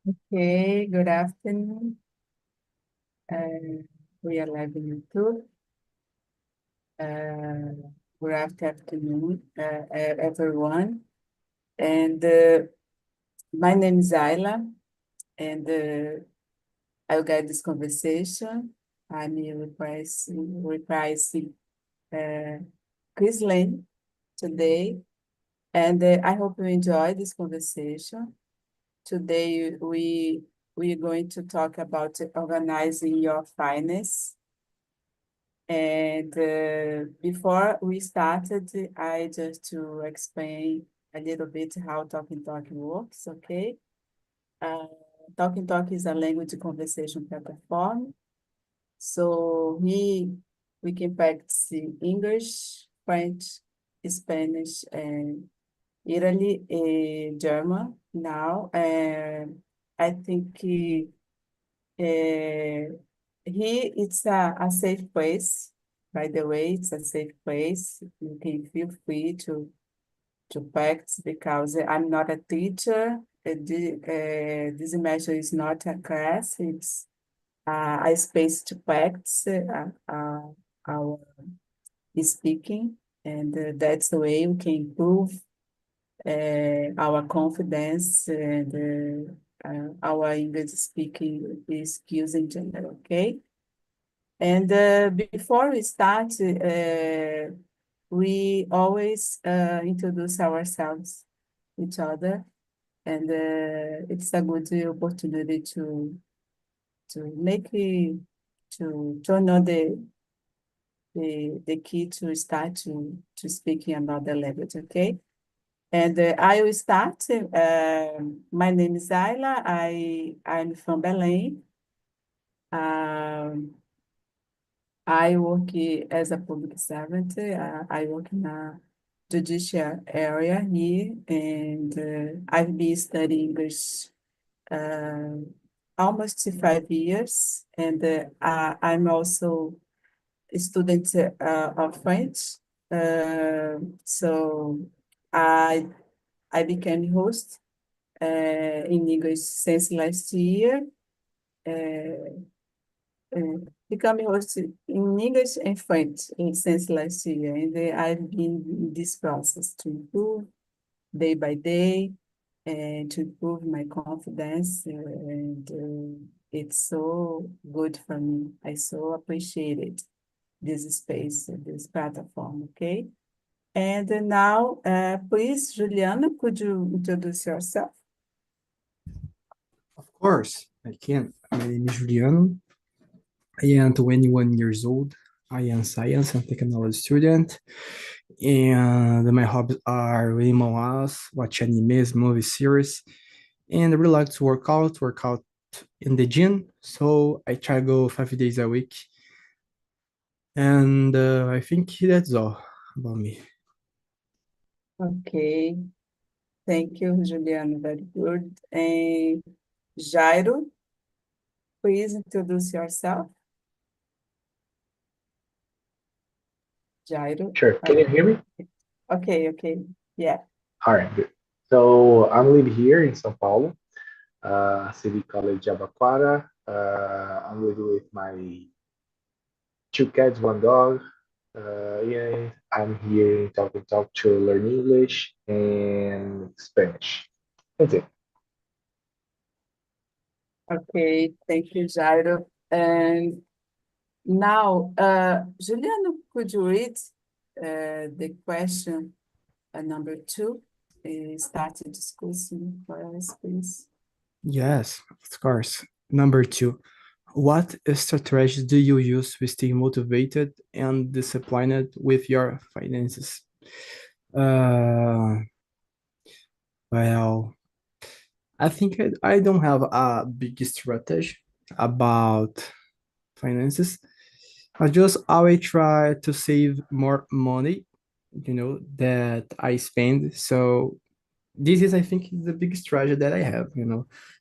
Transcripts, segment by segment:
Okay, good afternoon. Uh, we are live in YouTube. Good afternoon, everyone. And my name is Ayla, and I'll guide this conversation. I'm reprising uh, Chris Lane today, and I hope you enjoy this conversation. Today, we're going to talk about organizing your finance. And before we started, I just to explain a little bit how Talking Talk works, okay? Uh, Talking Talk is a language conversation platform. So we can practice English, French, Spanish, and Italy, German now. I think here it's a safe place. By the way, it's a safe place. You can feel free to practice because I'm not a teacher. This semester is not a class. It's a space to practice our speaking, and that's the way we can improve our confidence and our English speaking skills in general, okay? And before we start, we always introduce ourselves, each other, and it's a good opportunity to make it, to know the key to start to speaking another language, okay? And I will start. My name is Ayla. I'm from Belém. Um, I work as a public servant. I work in a judicial area here, and I've been studying English uh, almost 5 years, and I'm also a student of French. So I I became host in English since last year. Uh, Becoming host in English and French since last year, and I've been in this process to improve day by day and to improve my confidence, and it's so good for me. I so appreciate it, this space, this platform, okay? And now, please, Juliana, could you introduce yourself? Of course, I can. My name is Juliano. I am 21 years old. I am science and technology student. And my hobbies are reading manhwas, watch animes, movie series, and I really like to work out in the gym. So I try to go 5 days a week. And I think that's all about me. Okay, thank you, Juliana, very good. And Jairo, please introduce yourself. Jairo. Sure. Can you Okay, hear me? okay. Yeah. All right, good. So I'm living here in São Paulo, City College Abaquara. I'm living with my two cats, one dog. Yeah, I'm here in Talk to learn English and Spanish. That's it. Okay, thank you, Jairo. And now, Juliano, could you read the question number two? Start discussing for us, please. Yes, of course. Number two, what strategies do you use to stay motivated and disciplined with your finances? Uh, well, I think I don't have a big strategy about finances. I just always try to save more money, that I spend. So this is, I think, the biggest strategy that I have.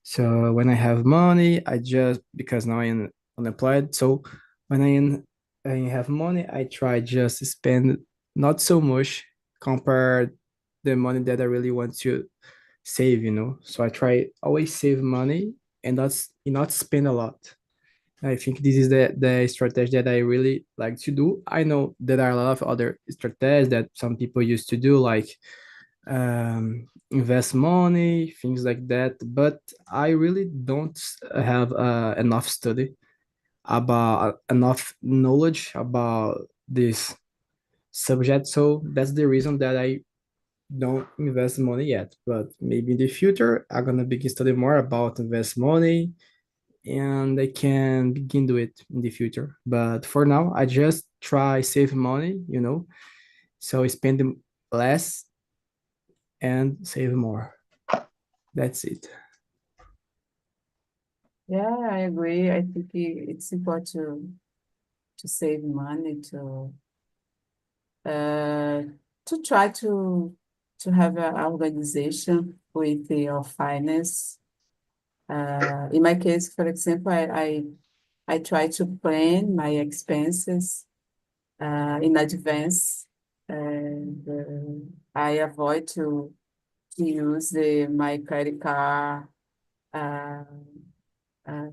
So when I have money, I just, because now I'm unemployed, so when I have money, I try just to spend not so much compared the money that I really want save, So I try always save money and not spend a lot. I think this is the strategy that I really like to do. I know there are a lot of other strategies that some people used to do, like invest money, things like that. But I really don't have enough study about enough knowledge about this subject. So that's the reason that I don't invest money yet. But maybe in the future, I'm gonna begin study more about invest money and I can begin do it in the future. But for now, I just try save money. So spend less and save more. That's it. Yeah, I agree. I think it's important to save money uh, to try to have an organization with your finance. In my case, for example, I try to plan my expenses in advance, and I avoid to use my credit card, uh, uh,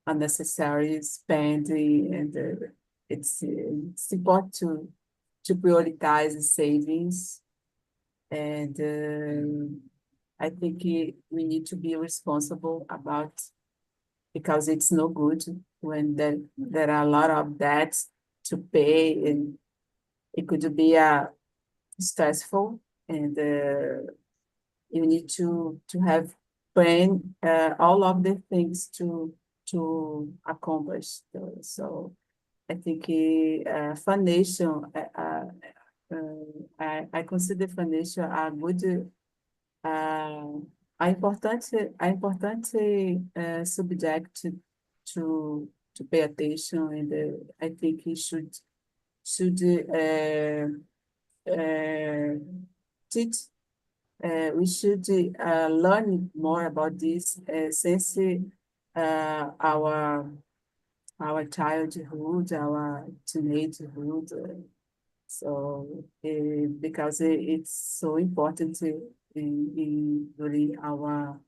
unnecessary spending, and it's important to prioritize savings. And I think we need to be responsible about, because it's no good when there are a lot of debts to pay, and it could be stressful, and you need to have plan all of the things to accomplish. So I think financial, I consider financial a good, a importante subject to pay attention, and I think you should uh, teach. We should learn more about this since our childhood, our teenagehood. So because it's so important during our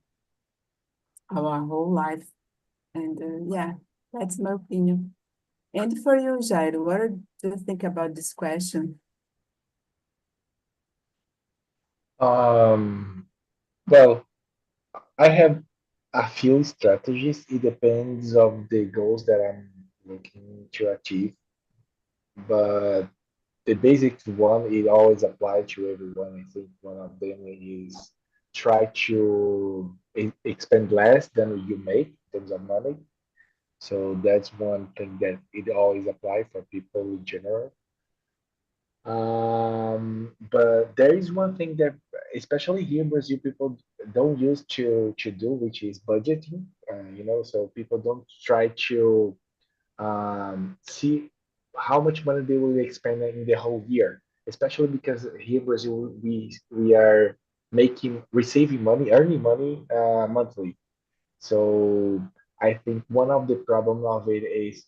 whole life. And yeah, that's my opinion. And for you, Jairo, what do you think about this question? Um, well, I have a few strategies. It depends of the goals that I'm looking to achieve, but the basic one it always applies to everyone. I think one of them is try to expend less than you make in terms of money. So that's one thing that it always applies for people in general. But there is one thing that, especially here in Brazil, people don't use to do, which is budgeting. So people don't try to see how much money they will expend in the whole year. Especially because here in Brazil, we are receiving money, earning money monthly. So I think one of the problem of it is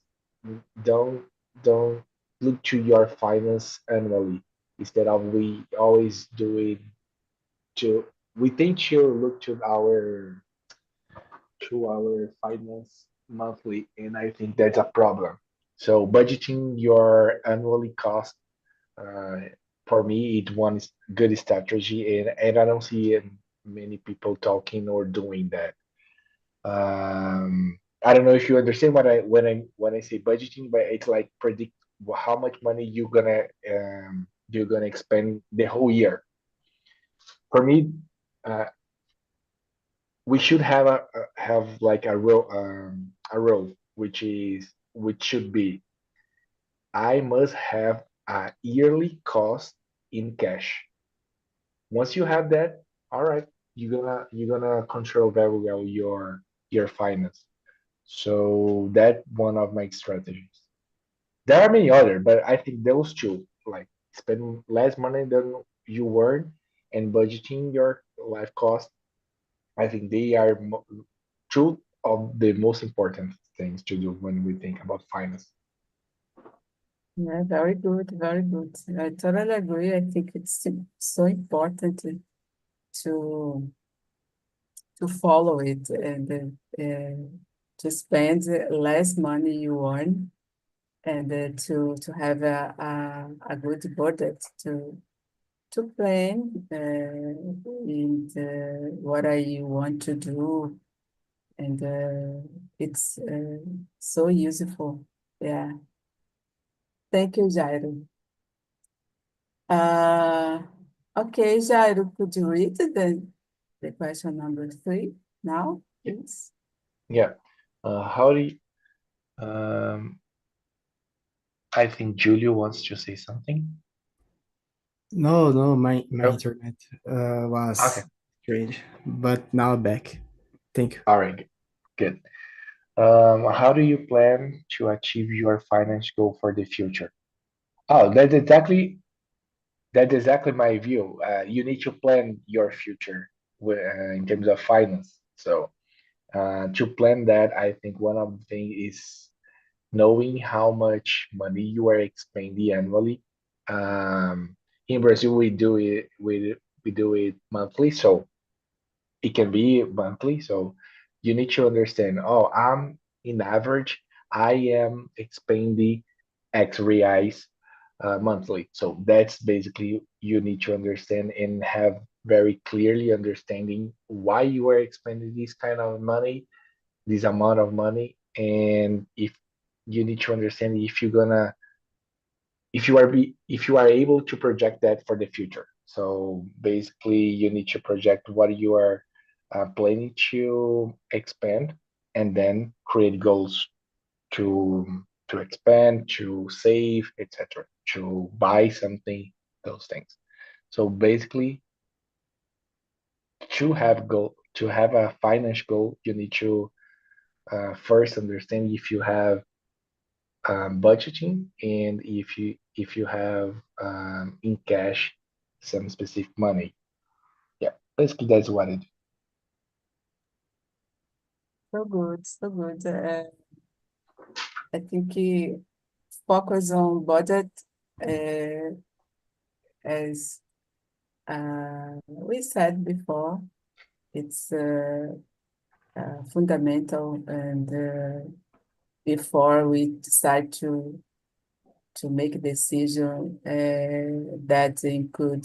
don't don't look to your finance annually. Instead of we always do it to we think to look to our finance monthly, and I think that's a problem. So budgeting your annually cost, uh, for me, it one is good strategy, and I don't see many people talking or doing that. I don't know if you understand when I say budgeting, but it's like predict how much money you're gonna expend the whole year. For me, uh, we should have like a rule which should be I must have a yearly cost in cash. Once you have that, all right, you're gonna control very well your finance. So that one of my strategies. There are many other, but I think those two, like spend less money than you earn and budgeting your life cost, I think they are two of the most important things to do when we think about finance. Yeah, very good, very good. I totally agree. I think it's so important to follow it and to spend less money you earn and to have a good budget to plan and what I want to do, and it's so useful. Yeah. Thank you, Jairo. Uh, okay, Jairo, could you read the question number 3 now, please? Yeah. How do you, um, I think Julio wants to say something. No, my No? internet Okay. was strange, but now back. Thank you. All right. Good. How do you plan to achieve your finance goal for the future? Oh, that's exactly my view. You need to plan your future in terms of finance. So to plan that, I think one of the things is knowing how much money you are expending annually. Um, in Brazil, we do it monthly, so it can be monthly. So you need to understand. Oh, I'm in average. I am expending X reais monthly. So that's basically you need to understand and have very clearly understanding why you are expending this kind of money, this amount of money, and if you need to understand if you are able to project that for the future. So basically, you need to project what you are planning to expand, and then create goals to expand, to save, etc., to buy something, those things. So basically, to have a finance goal, you need to first understand if you have budgeting and if you have in cash some specific money. Yeah, basically that's what it. So good, so good. I think focus on budget as we said before, it's fundamental, and before we decide to make a decision that include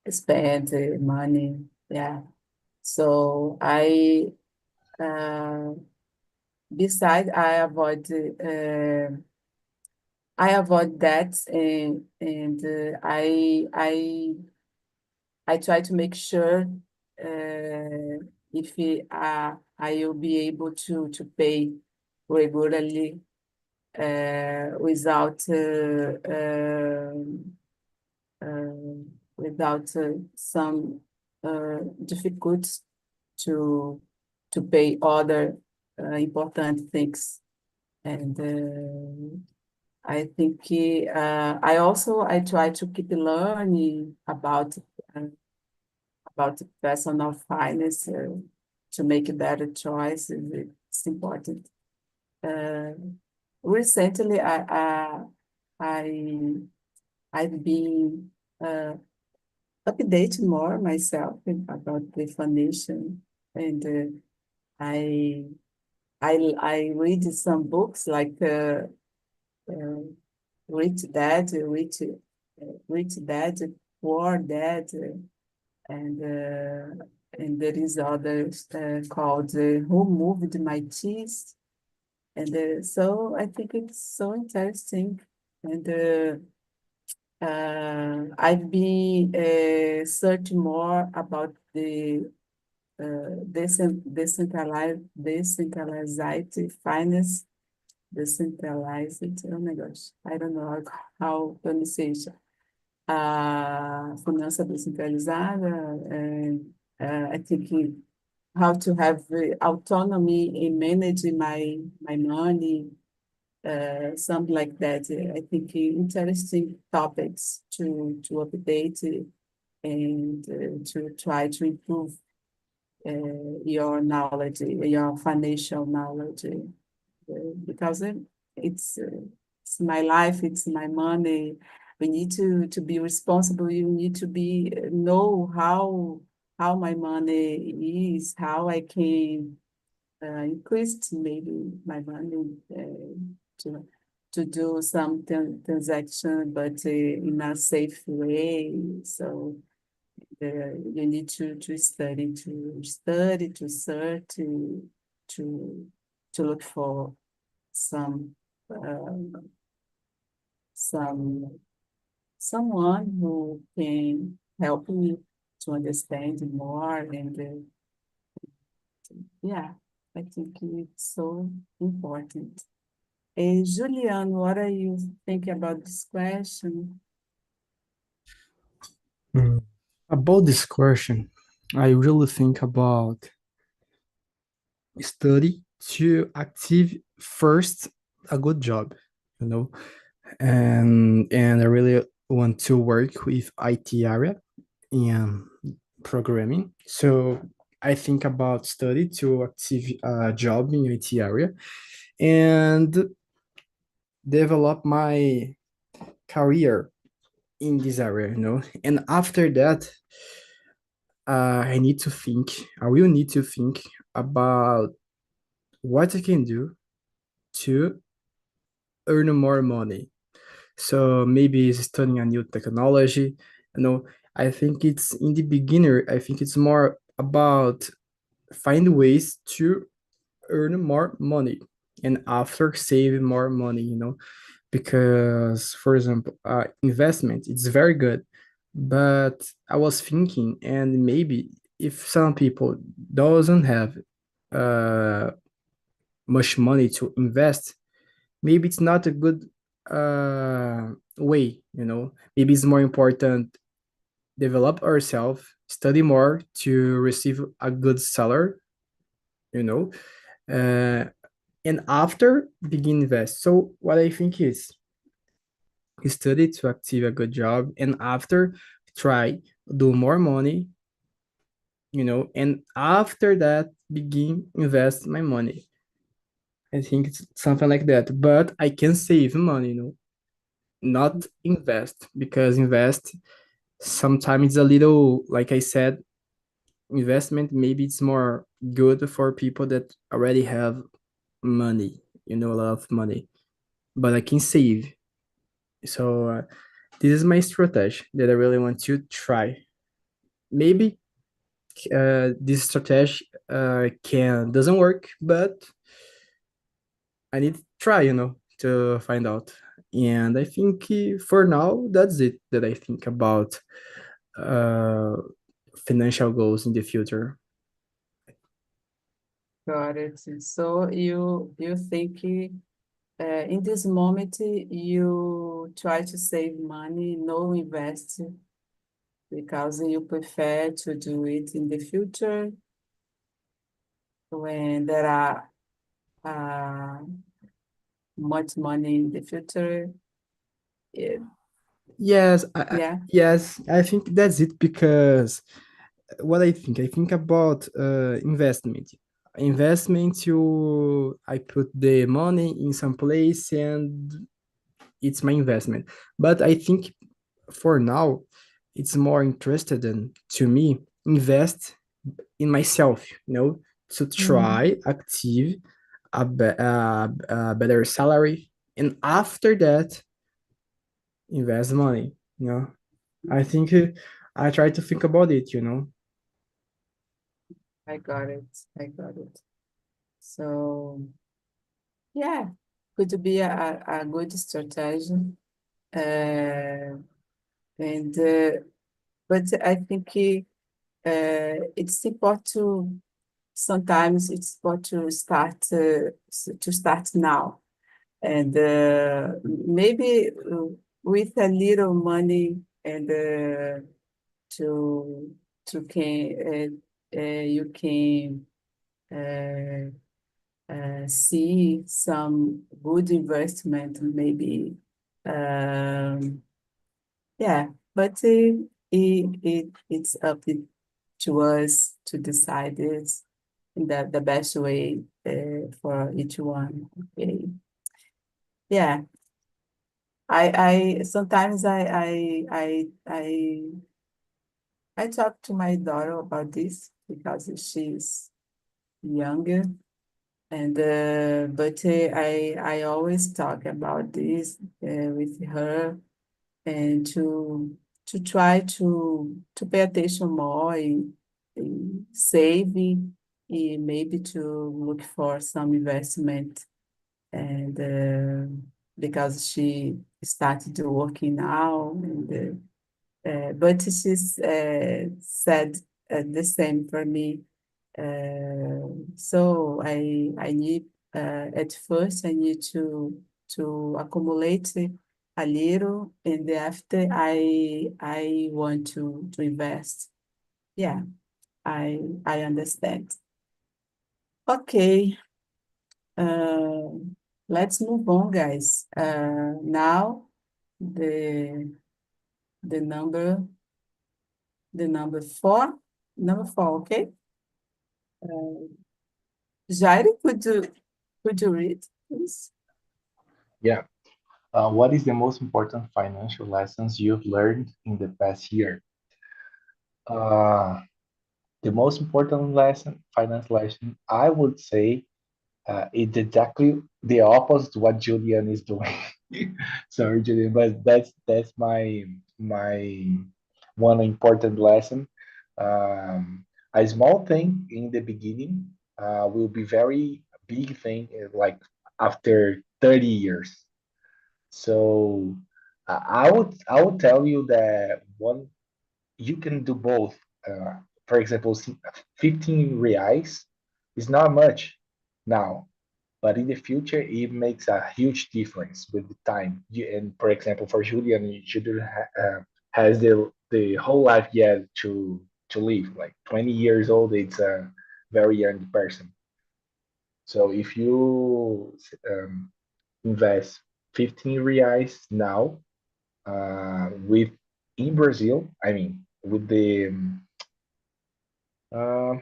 spend money. Yeah. So uh, beside I avoid that, and I try to make sure if I will be able to pay regularly without some difficulty to pay other important things. And I think I try to keep learning uh, about personal finance to make a better choice. It's important. Uh, Recently, I I've been updating more myself about the foundation, and I I read some books like uh, Rich Dad, Rich Dad, Poor Dad, and there is others called Who Moved My Cheese, and so I think it's so interesting, and I've been searching more about the decentralized finance, decentralized, oh my gosh, I don't know how pronunciation. Finança descentralizada, and I think how to have autonomy in managing my money, something like that. I think interesting topics to update and to try to improve your knowledge, your financial knowledge, because it's my life, it's my money. We need to be responsible. You need to be know how. how my money is, how I can increase maybe my money to to do some transaction, but in a safe way. So you need to study, to search, to to look for some uh, some someone who can help me to understand more and yeah, I think it's so important. Julian, what are you thinking about this question? Mm. About this question, I really think about study to achieve first a good job, you know, and I really want to work with IT area and programming. So I think about study to achieve a job in IT area and develop my career in this area, you know. And after that, I need to think. I will need to think about what I can do to earn more money. So maybe it's studying a new technology. You know, I think it's in the beginner. I think it's more about find ways to earn more money and after save more money. You know, because for example, investment it's very good, but I was thinking, and maybe if some people doesn't have uh much money to invest, maybe it's not a good way, you know. Maybe it's more important develop ourselves, study more to receive a good salary, you know, uh, and after begin invest. So what I think is study to achieve a good job, and after try do more money, you know, and after that begin invest my money. I think it's something like that, but I can save money, you know, not invest, because invest sometimes it's a little, like I said, investment maybe it's more good for people that already have money, you know, a lot of money, but I can save. So this is my strategy that I really want to try. Maybe this strategy can doesn't work, but I need to try, you know, to find out. And I think for now that's it that I think about uh, financial goals in the future. Got it. So you think in this moment you try to save money, no invest, because you prefer to do it in the future when there are uh, much money in the future. Yeah. Yes, Yeah. yes, I think that's it because what I think about investment. Investment, you I put the money in some place and it's my investment. But I think for now, it's more interested in to me invest in myself, you know, to Mhm. try achieve a better salary, and after that invest money. You know, I think I try to think about it. You know. I got it. I got it. So yeah, could be a good strategy. Uh, and but I think it's important to sometimes it's important to start now and maybe with a little money and to you can uh, see some good investment maybe yeah, but it's up to us to decide this in the best way for each one. Okay. Yeah. I sometimes I I talked to my daughter about this because she's younger, and but I always talk about this with her, and to try to pay attention more in saving, and maybe to look for some investment, and because she started working now, and but she's said the same for me. So I need at first I need to accumulate a little, and after I want to invest. Yeah, I understand. Okay, uh, let's move on, guys. Now the the number the number four. Okay, Jairo, could you read, please? Yeah. What is the most important financial lessons you've learned in the past year? Uh, the most important lesson, finance lesson, I would say, it's exactly the opposite what Julian is doing. Sorry, Julian, but that's my one important lesson. A small thing in the beginning will be very big thing like after 30 years. So I would tell you that one you can do both. For example, 15 reais is not much now, but in the future it makes a huge difference with the time. And for example, for Julian, Julian has the whole life yet to live. Like 20 years old, it's a very young person. So if you invest 15 reais now with in Brazil, I mean, with the uh,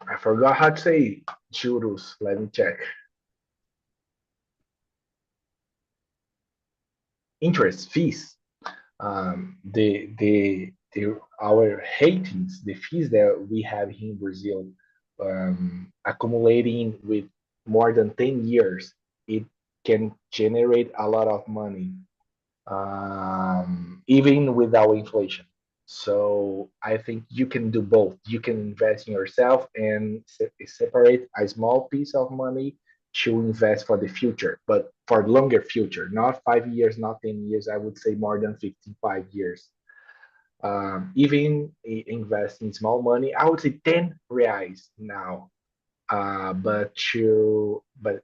I forgot how to say juros. Let me check. Interest fees. The our ratings, the fees that we have here in Brazil, accumulating with more than 10 years, it can generate a lot of money, even without inflation. So I think you can do both. You can invest in yourself and separate a small piece of money to invest for the future, but for longer future, not 5 years, not 10 years. I would say more than 55 years. Even invest in small money, I would say 10 reais now. But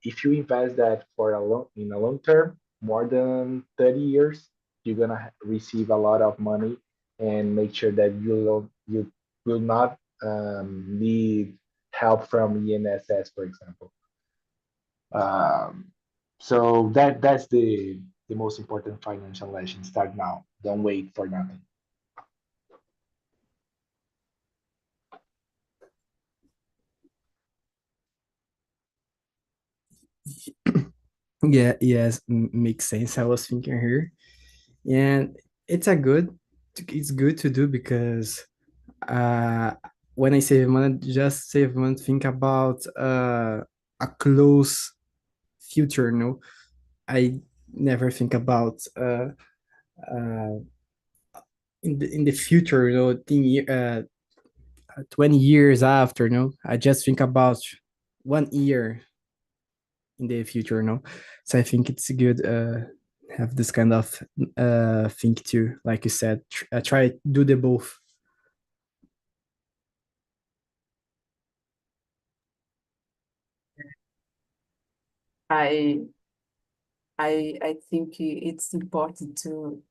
if you invest that for a long term, more than 30 years, you're gonna receive a lot of money and make sure that you will not need help from ENSS, for example. Um, so that's the most important financial lesson. Start now. Don't wait for nothing. Yeah, yes, makes sense. I was thinking here, and it's a good, it's good to do because uh, when I save money, just save money, think about a close future. No, I never think about uh, in the future. 20 years after. No, I just think about 1 year in the future. No, so I think it's good. Have this kind of thing too, like you said, try do the both. I I think it's important to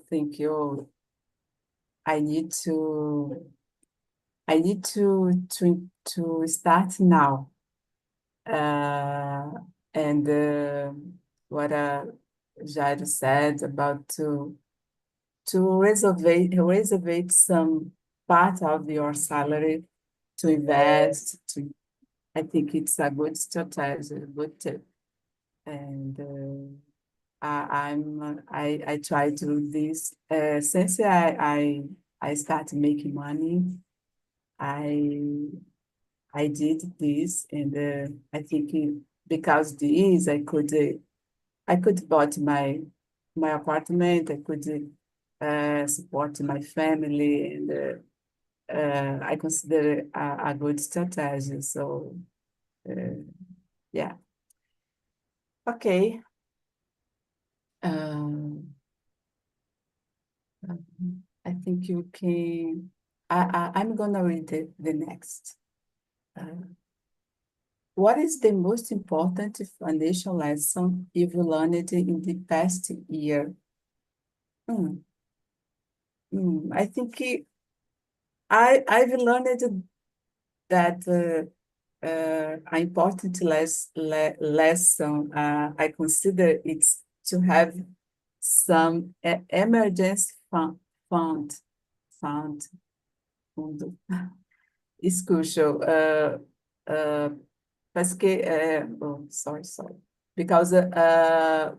think, oh, I need to I need to start now. Uh, and what Jairo said about to reserve some part of your salary to invest. I think it's a good strategy, a good tip. And I try to do this since I I started making money. I did this, and I think because this, I could bought my apartment. I could support my family, and I consider it a good strategy. So yeah, okay. Um, I think you can. I'm gonna read the next. Uh, what is the most important financial lesson you've learned in the past year? Hmm, I think I've learned that an important lesson I consider it's to have some emergency fund fund fundo is crucial. Uh, sorry, because there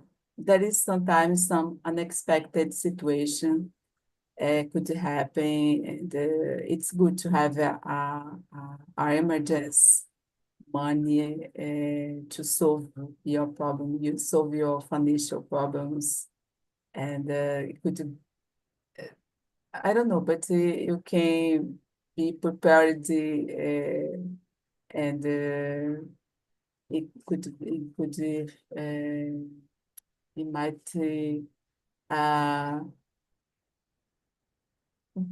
is sometimes some unexpected situation could happen, and it's good to have a emergency money to solve your problem. You solve your financial problems, and it could, I don't know, but you can be prepared, and uh, it might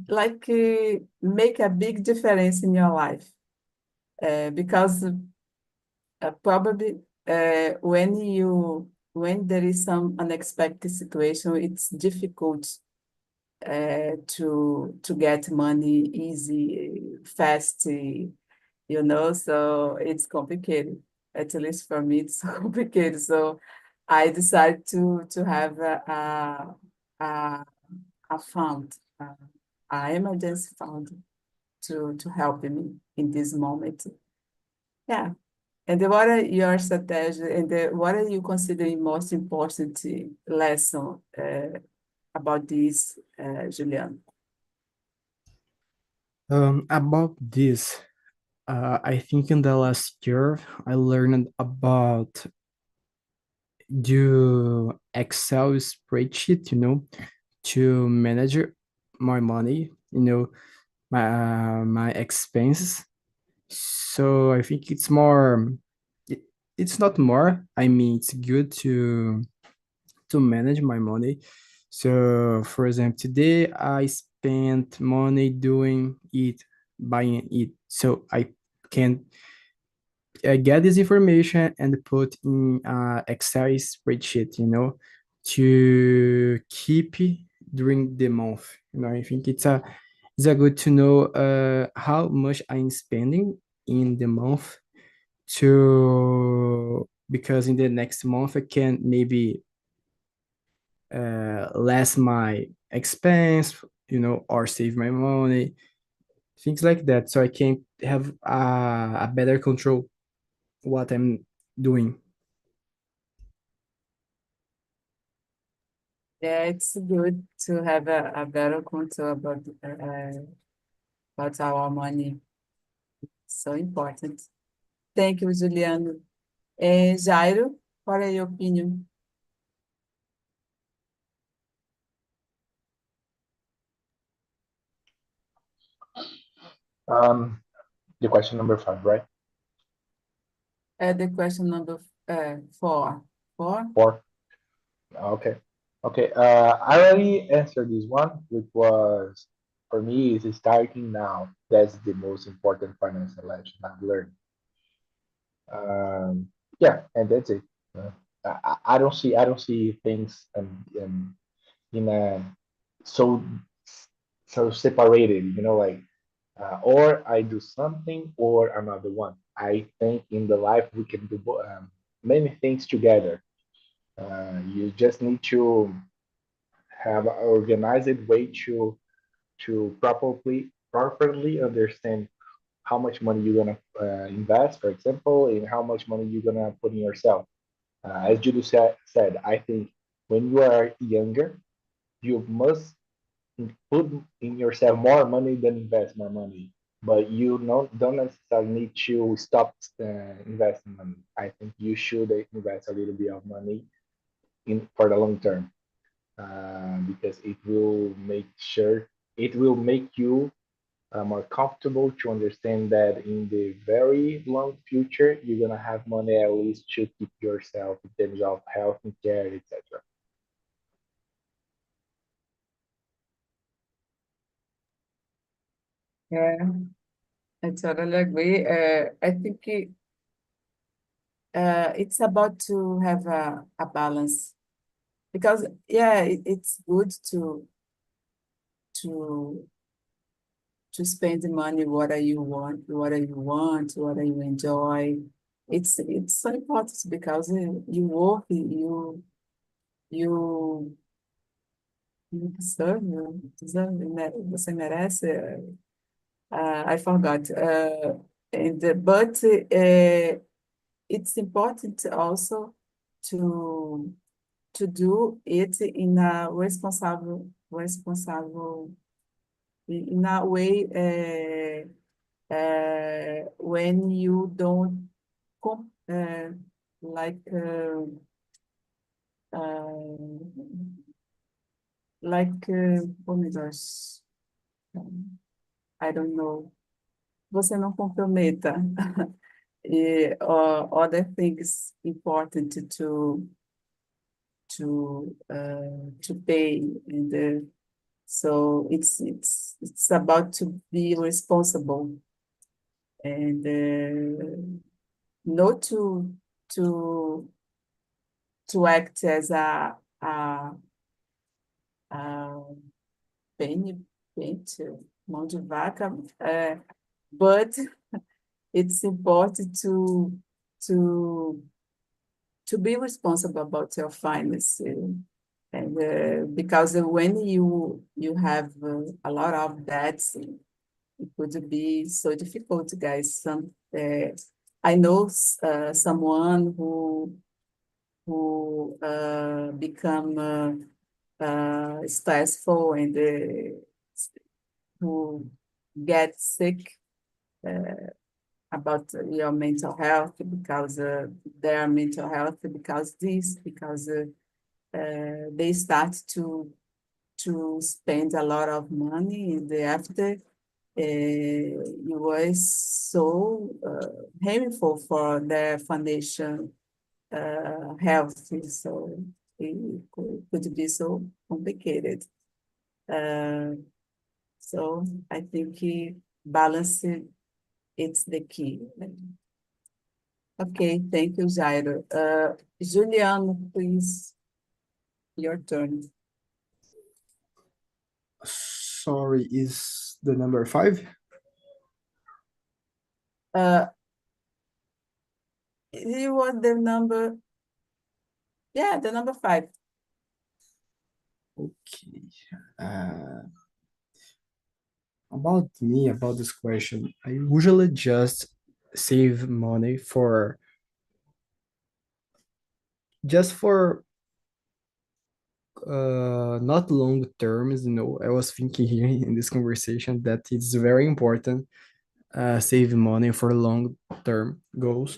like make a big difference in your life, because probably when there is some unexpected situation, it's difficult to get money easy, fast, so it's complicated. At least for me, it's complicated. So I decided to have a fund, a emergency fund to help me in this moment. Yeah. And what are your strategy, and what are you considering most important lesson about this, Julian? About this, I think in the last year I learned about do Excel spreadsheet, to manage my money, my expenses. So I think it, it's not more. I mean, it's good to manage my money. So, for example, today I spent money doing it, buying it. So I can get this information and put in Excel spreadsheet, to keep during the month. I think it's a good to know how much I'm spending in the month to because in the next month I can maybe less my expense, or save my money, things like that. So I can have a better control what I'm doing. Yeah, it's good to have a better control about our money. So important. Thank you, Juliano. Jairo, what are your opinion? Um, the question number 5, right? The question number 4. 4? 4. Okay. Okay. I already answered this one, which was for me is starting now. That's the most important financial lesson I've learned. Um, yeah, and that's it. I don't see things in a so separated. Like or I do something or another one. I think in the life we can do many things together. You just need to have an organized way to properly understand how much money you're gonna invest, for example, and how much money you're gonna put in yourself. As Judy said, I think when you are younger, you must put in yourself more money than invest more money. But you don't necessarily need to stop investing money. I think you should invest a little bit of money in for the long term, because it will make you more comfortable to understand that in the very long future you're gonna have money at least to keep yourself in terms of health and care, etc. Yeah, I totally agree. I think it's about to have a balance because yeah, it's good to to spend the money what are you want, what are you enjoy. It's so important because you work, you you deserve, você merece. I forgot. But it's important also to do it in a responsible in a way when you don't like oh my gosh, I don't know. Você não comprometa. Other things important to pay and so it's about to be responsible and not to to act as a paint, mão de vaca, but it's important to to be responsible about your finance. And because when you have a lot of debts, it would be so difficult, guys. I know someone who become stressful and who get sick about your mental health because their mental health because they start to spend a lot of money and after it was so painful for their financial health, so it could be so complicated. So I think balance it's the key. Okay, thank you, Jairo. Juliano, please, your turn. Sorry, is the number 5? You want the number? Yeah, the number 5. Okay. About me, about this question, I usually just save money for just for not long terms. I was thinking here in this conversation that it's very important save money for long term goals,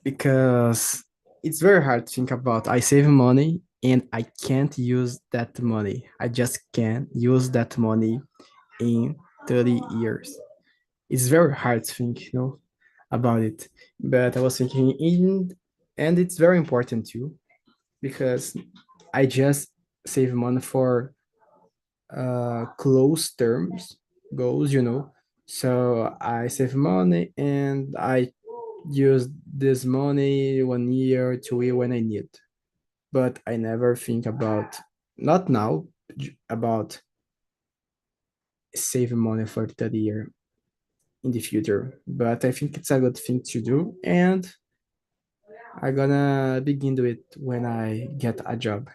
because it's very hard to think about I save money and I can't use that money. I just can't use that money in 30 years. It's very hard to think, about it. But I was thinking and it's very important too, because I just save money for close terms goals, So I save money and I use this money 1 year, 2 year when I need. But I never think about, not now, about saving money for 30 year in the future. But I think it's a good thing to do, and I'm gonna begin to it when I get a job.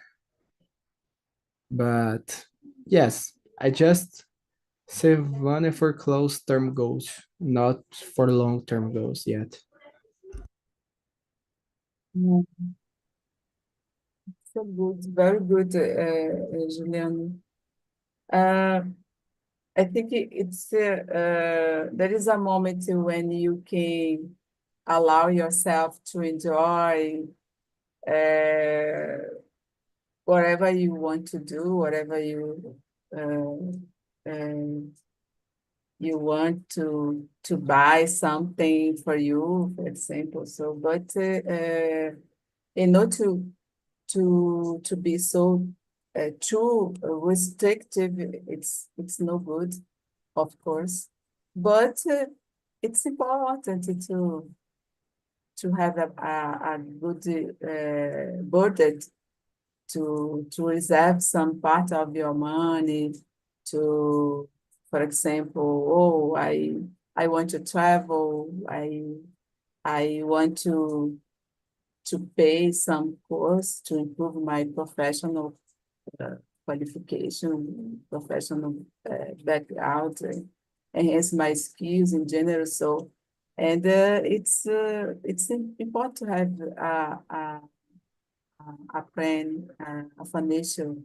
But yes, I just save money for close term goals, not for long term goals yet. So good, very good, Juliano. Uh, I think there is a moment when you can allow yourself to enjoy uh, whatever you want to do, whatever uh, you want to buy something for you, for example. So, but to be so too restrictive, it's no good, of course. But it's important to have a good budget to reserve some part of your money to, for example, oh, I want to travel, I want to pay some course to improve my professional uh, qualification, professional background, enhance my skills in general. So, and it's important to have a plan, a financial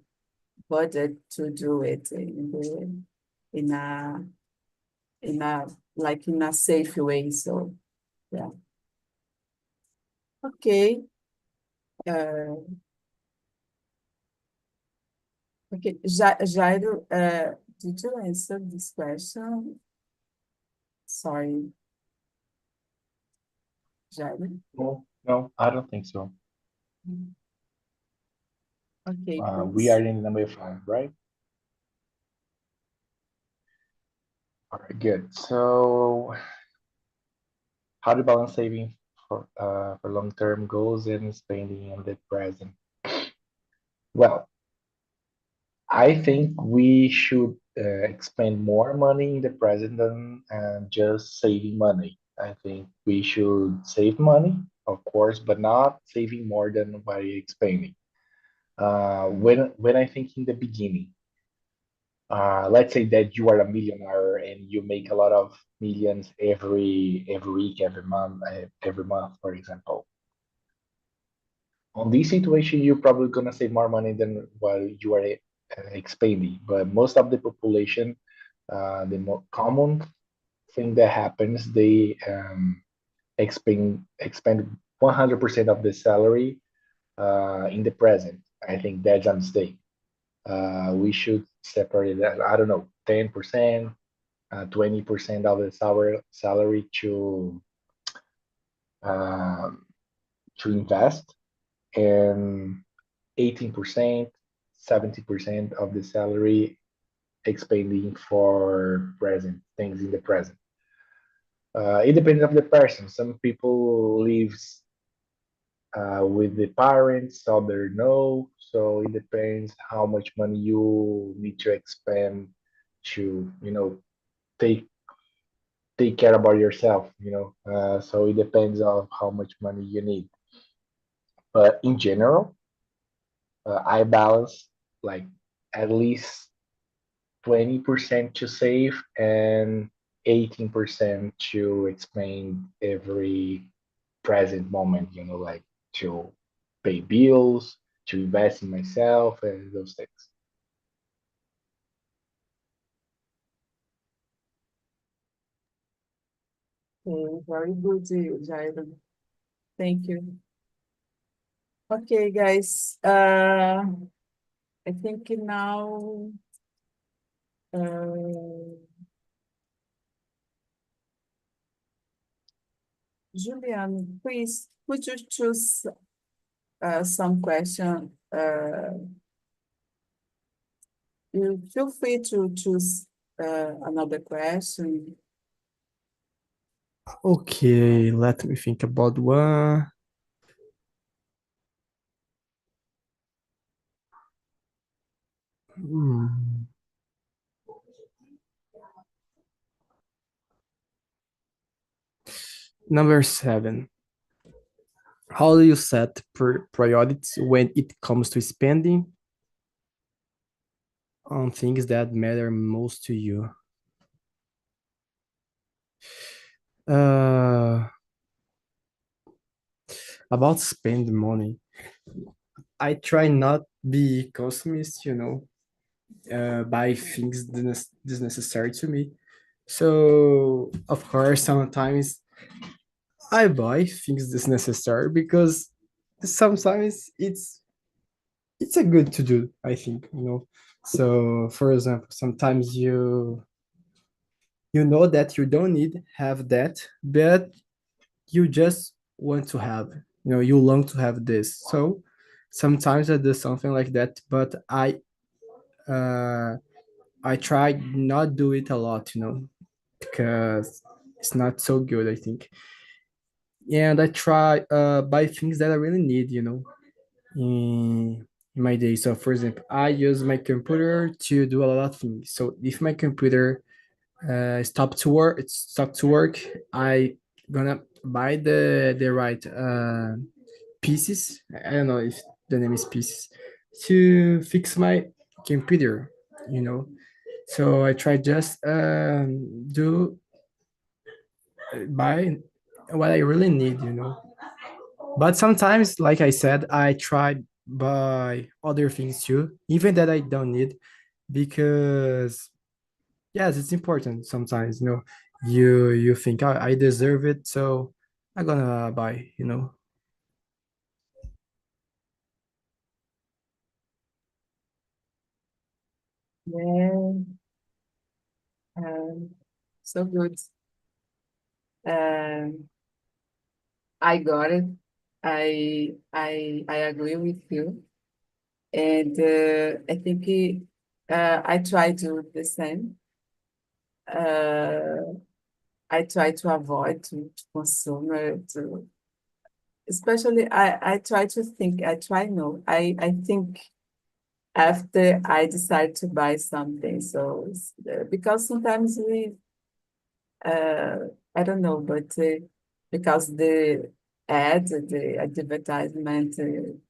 budget to do it in a in a like in a safe way. So yeah. Okay. Uh, okay. Jairo, did you answer this question? Sorry, Jairo. No, no, I don't think so. Okay, We are please. in number five, right? All right, good. So, how to balance saving for long-term goals and spending in the present? Well, I think we should expend more money in the present than just saving money. I think we should save money, of course, but not saving more than by expending. When I think in the beginning, let's say that you are a millionaire and you make a lot of millions every week, every month, for example. On this situation, you're probably gonna save more money than what you are expending. But most of the population, the more common thing that happens, they expend 100% of the salary in the present. I think that's a mistake. We should separate that. I don't know, 10%, 20% of the salary um, to invest, and 18%, 70% of the salary expending for present things in the present. It depends on the person. Some people lives with the parents, other no. So it depends how much money you need to expend to, take take care about yourself. So it depends on how much money you need. But in general, I balance like at least 20% to save and 18% to expend every present moment, like to pay bills, to invest in myself and those things. Okay, very good, Jairo. Thank you. Okay, guys. I think now, Julian, please, could you choose some question? You feel free to choose another question. Okay, let me think about one. Hmm. Number 7. How do you set priorities when it comes to spending on things that matter most to you? Uh, about spending money, I try not be consumist, buy things necessary to me. So of course, sometimes I buy things that's necessary because sometimes it's a good to do, I think, you know. So for example, sometimes you know that you don't need have that, but you just want to have, you know, you long to have this. So sometimes I do something like that, but uh I try not do it a lot, you know, because it's not so good, I think. And I try buy things that I really need, you know, in my day. So for example, I use my computer to do a lot of things. So if my computer stop to work, I gonna buy the right pieces. I don't know if the name is pieces to fix my computer, you know. So I try just do buy what I really need, you know. But sometimes, like I said, I try buy other things too, even that I don't need, because yes, it's important sometimes, you know. You think I deserve it, so I'm gonna buy, you know. Yeah, um, so good. Um, I got it. I agree with you, and I think I try to do the same. Uh, I try to avoid to consume to especially I try to think I try no I think after I decide to buy something. So because sometimes we uh I don't know, but because the the advertisement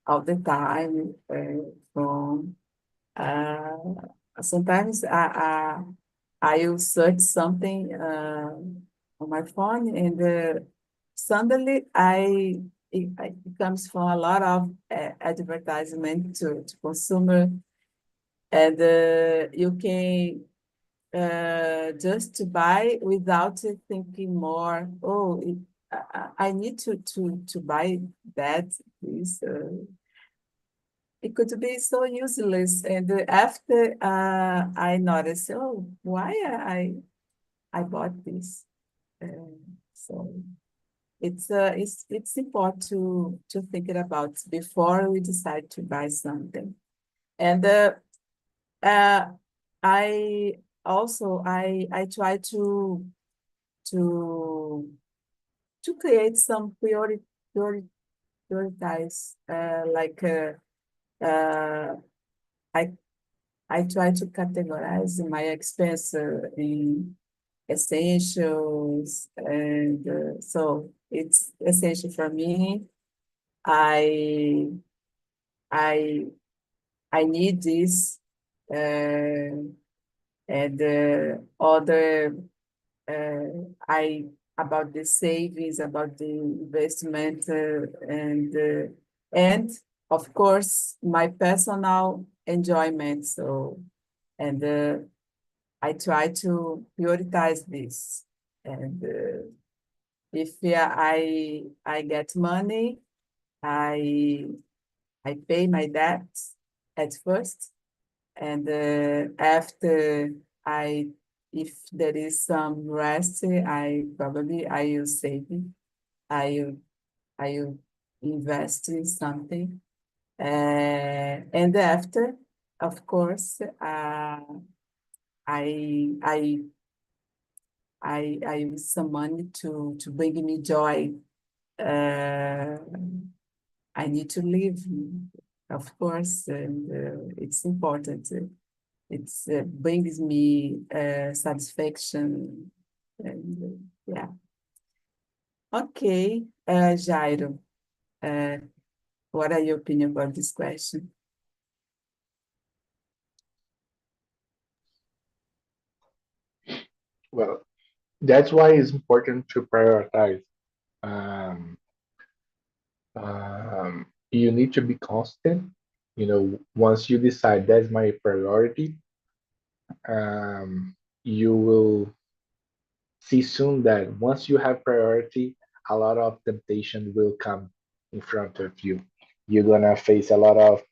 all the time from sometimes I will search something on my phone and suddenly it comes from a lot of advertisement to consumer and you can just to buy without thinking more. Oh, I need to buy that. This it could be so useless. And after I noticed, oh, why I bought this. So it's important to think it about before we decide to buy something. And uh, I also I try to to create some priori, prioritize uh, I I try to categorize my expense in essentials, and so it's essential for me. I I I need this, and other I about the savings, about the investment, and of course my personal enjoyment. So and I try to prioritize this. And if I get money, I I pay my debt at first, and after I if there is some rest, I will save it. I will I will invest in something, and after, of course, I I use some money to bring me joy. Uh, I need to live, of course, and it's important. It brings me satisfaction, and yeah. Okay, Jairo, uh, what are your opinion about this question? Well, that's why it's important to prioritize. Um, you need to be constant. You know, once you decide that's my priority, you will see soon that once you have priority, a lot of temptation will come in front of you. You're gonna face a lot of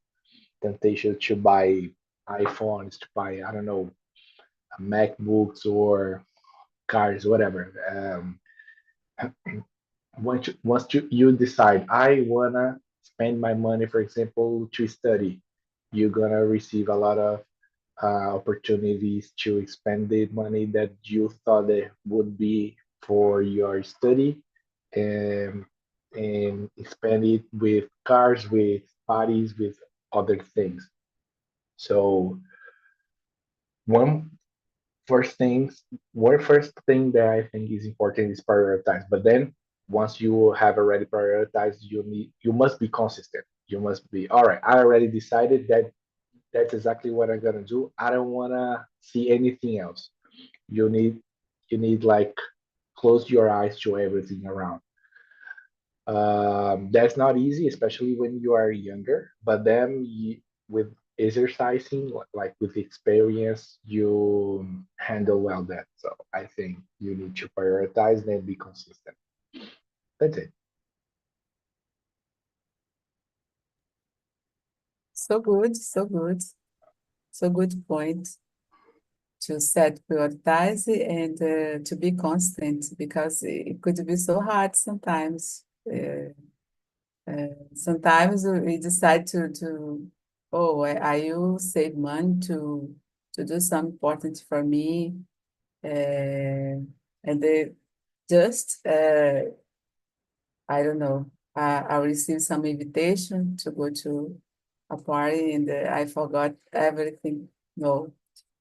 temptation to buy iPhones, to buy, I don't know, MacBooks or cars, whatever. Once you decide, I wanna spend my money, for example, to study, you're gonna receive a lot of opportunities to spend the money that you thought it would be for your study, and spend it with cars, with parties, with other things. So one first thing that I think is important is prioritize. But then once you have already prioritized, you must be consistent. You must be all right. I already decided that that's exactly what I'm gonna do. I don't wanna see anything else. You need like close your eyes to everything around. That's not easy, especially when you are younger. But then with exercising, like with experience, you handle well that. So I think you need to prioritize and be consistent. That's it. So good, so good. So good point to set prioritize and to be constant because it could be so hard sometimes. Sometimes we decide to oh, I will save money to do something important for me, and they just I don't know. I received some invitation to go to a party and I forgot everything. No,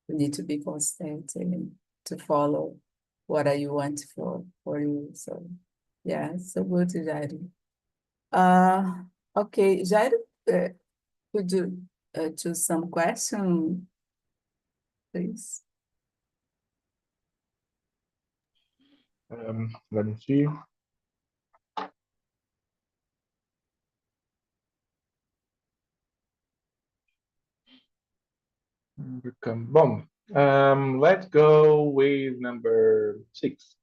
you need to be constant and to follow what you want for you. So yeah, so good, Jairo. Uh, okay, Jairo, uh, could you choose some question, please? Let me see. Boom. Let's go with number 6.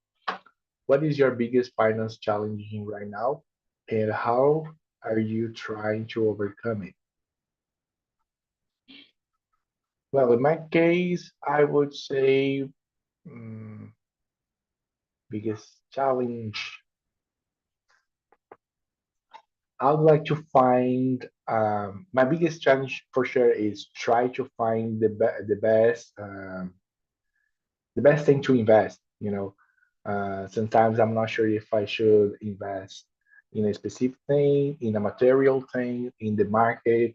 What is your biggest finance challenge right now, and how are you trying to overcome it? Well, in my case, I would say mm, biggest challenge. I would like to find my biggest challenge for sure is try to find the best thing to invest. Sometimes I'm not sure if I should invest in a specific thing, in a material thing, in the market,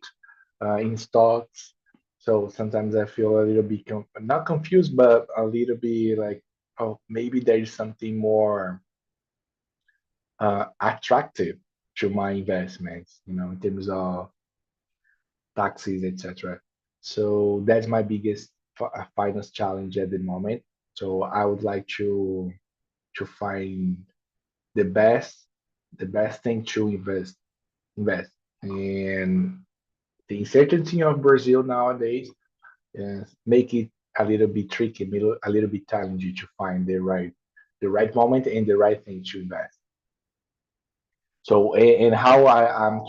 in stocks. So sometimes I feel a little bit not confused, but a little bit like, oh, maybe there is something more attractive to my investments, in terms of taxes, etc. So that's my biggest finance challenge at the moment. So I would like to find the best the best thing to invest. And the uncertainty of Brazil nowadays make it a little bit tricky, a little bit challenging to find the right moment and the right thing to invest. So and how I'm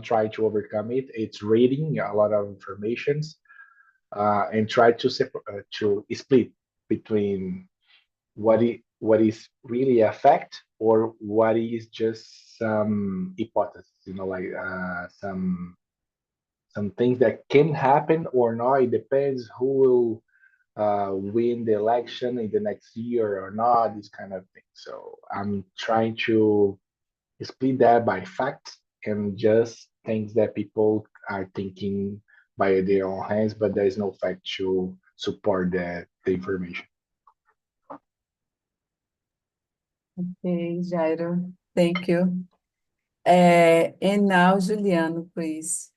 trying to overcome it, it's reading a lot of informations, and try to split between what is really a fact or what is just some hypothesis, like some things that can happen or not. It depends who will win the election in the next year or not, this kind of thing. So I'm trying to split that by facts and just things that people are thinking by their own hands, but there is no fact to support the information. Okay, Jairo, thank you. And now, Juliano, please.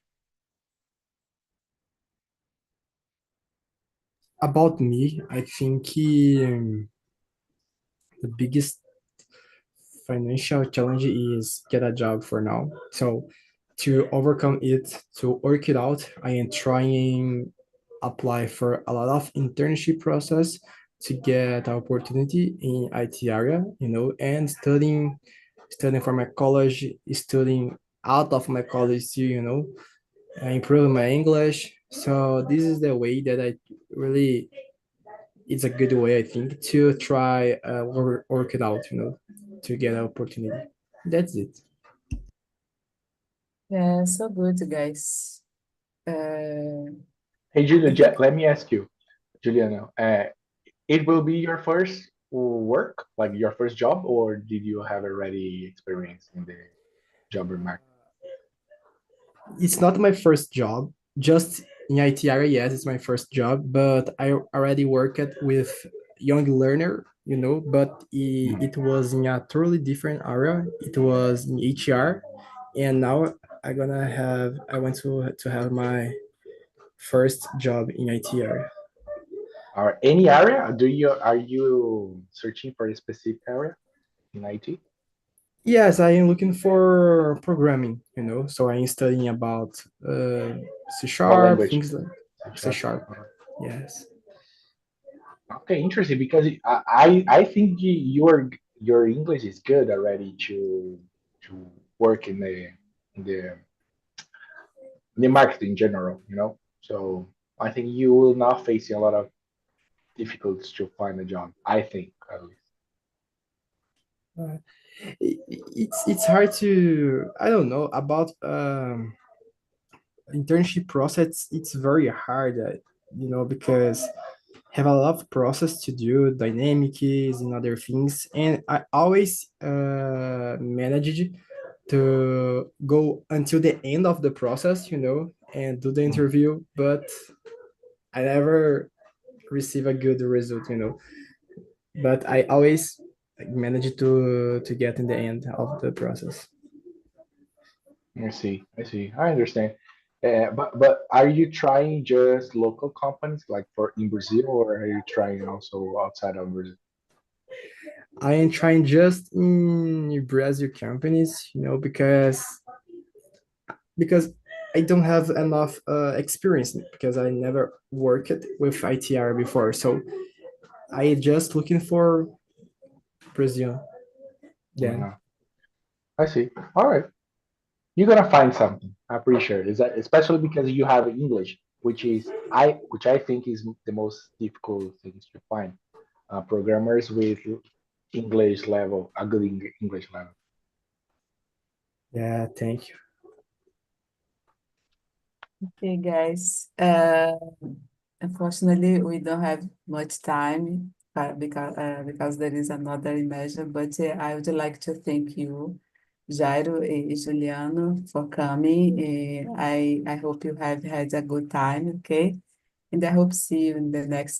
About me, I think the biggest financial challenge is get a job for now. So to overcome it, to work it out, I am trying apply for a lot of internship process to get opportunity in IT area, and studying for my college, studying out of my college too, improving my English. So this is the way that I really, it's a good way, I think, to try work it out, to get an opportunity. That's it. Yeah, so good, guys. Hey, Julia, I think let me ask you, Juliana, it will be your first work, like your first job, or did you have already experience in the job market? It's not my first job, just in IT area, yes, it's my first job, but I already worked with young learner, but it was in a totally different area. It was in HR, and now I want to have my first job in IT area. Or any area? Are you searching for a specific area in IT Yes, I am looking for programming, so I'm studying about C or sharp, language? things like C C sharp. sharp. Yes. Okay, interesting. Because I think your English is good already to work in the in the market in general. So I think you will not face a lot of difficulties to find a job. I think at least. Uh, it's hard to, I don't know about internship process. It's very hard, because have a lot of process to do, dynamics and other things, and I always managed to go until the end of the process, and do the Mhm. interview, but I never receive a good result, but I always manage to get in the end of the process. I see. I see. I understand. But are you trying just local companies like for in Brazil, or are you trying also outside of Brazil? I am trying just in Brazil companies, because I don't have enough experience because I never worked with ITR before. So I just looking for Brazil. Yeah. Uh, I see. All right. You're gonna find something. I'm pretty sure. Is that especially because you have English, which I think is the most difficult things to find. Programmers with English level, a good English level. Yeah. Thank you. Okay, guys. Unfortunately, we don't have much time because there is another measure, but I would like to thank you, Jairo and Juliano, for coming. I hope you have had a good time, okay? And I hope see you in the next